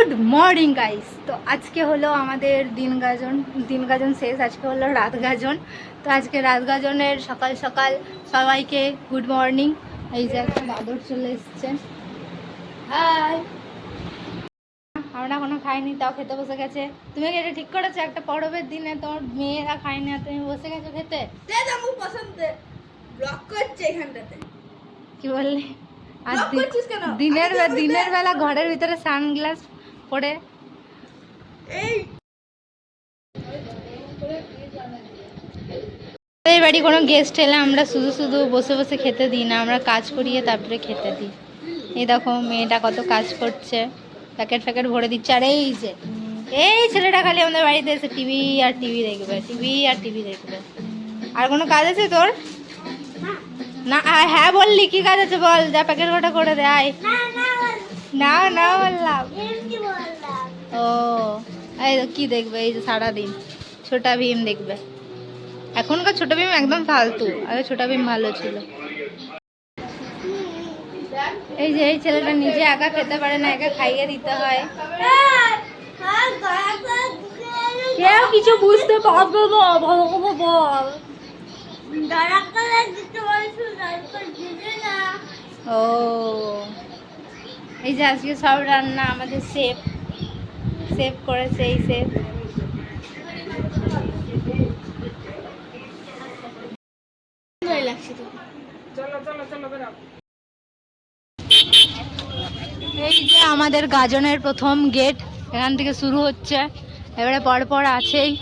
Good morning guys. তো আজকে হলো আমাদের দিন গাজন শেষ, আজকে হলো রাত গাজন। তো আজকে রাত গাজনের সকাল সকাল সবাইকে গুড মর্নিং। এই যে একটা দাদর চলে এসছে। হাই। আমরা এখনো খাইনি, তাও খেতে বসে গেছে। তুমি কি এটা ঠিক করেছো? একটা পরবের দিনে তোমার মেয়েরা খায়নি আর তুমি বসে গেছো খেতে? কি বললে? আর দিনের বেলা ঘরের ভিতরে সানগ্লাস পরে এই বাড়ি কোনো গেস্ট এলে আমরা শুধু শুধু বসে বসে খেতে দিই না, আমরা কাজ করিয়ে তারপরে খেতে দিই। এই দেখো মেয়েটা কত কাজ করছে, প্যাকেট ফ্যাকেট ভরে দিচ্ছে। আর এই ছেলেটা খালি আমাদের বাড়িতে এসে টিভি আর টিভি দেখবে। আর কোনো কাজ আছে তোর? না হ্যাঁ বললি, কি কাজ আছে বল, যা প্যাকেট কটা করে দে। আয় না বললাম। ও এই কি দেখবে? এই যে সারাদিন ছোটা ভীম দেখবে। এখনকার ছোট ভীম একদম ফালতু, আগে ছোট ভীম ভালো ছিল। এই যে এই ছেলেটা নিজে একা খেতে পারে না, একা খাইয়ে দিতে হয়। কেউ কিছু বুঝতে পারবে না, ভালো করে বল। ও এই যে আজকে সব রান্না আমাদের সেভ করেছে। এই সেভ এই যে আমাদের গাজনের প্রথম গেট, এখান থেকে শুরু হচ্ছে, এবারে পরপর আছেই।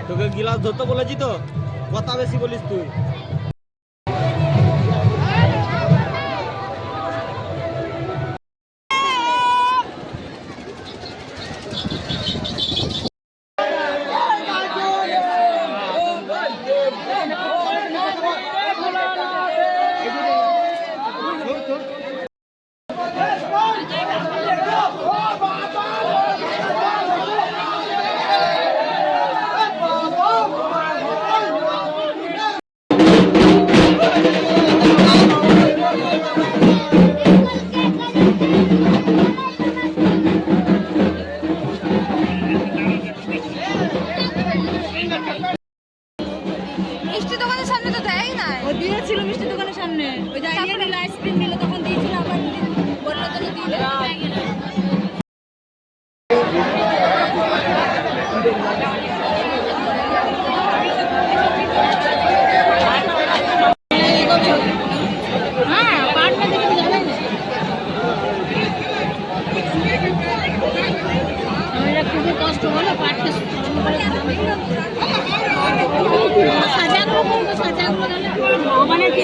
তোকে গিলাস ধরতে বলেছি তো, কথা বেশি বলিস তুই। মিষ্টি দোকানের সামনে তো দেয় না, ও দিয়েছিল মিষ্টি দোকানের সামনে, ওই যে আইসক্রিম দিল তখন দিয়েছিল, আবার বললো তো দিলে। কষ্ট হলো পাঠটা মানে কি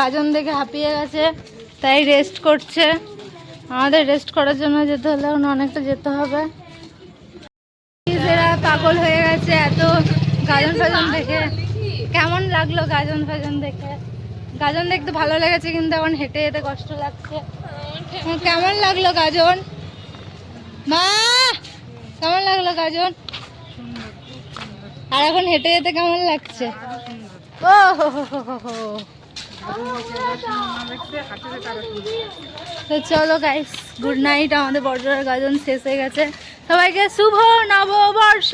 গাজন দেখে হাঁপিয়ে গেছে, তাই রেস্ট করছে। আমাদের রেস্ট করার জন্য যেতে হলে এখন অনেকটা যেতে হবে। এরা পাগল হয়ে গেছে এত গাজন ফাজন দেখে। কেমন লাগলো গাজন ফাজন দেখে? গাজন দেখতে ভালো লেগেছে, কিন্তু এখন হেঁটে যেতে কষ্ট লাগছে। কেমন লাগলো গাজন? মা, কেমন লাগলো গাজন? আর এখন হেঁটে যেতে কেমন লাগছে? ও হো হো হো হো হো। তো চলো গাইস, গুড নাইট। আমাদের বড়জোড়ার গাজন শেষ হয়ে গেছে। সবাইকে শুভ নববর্ষ।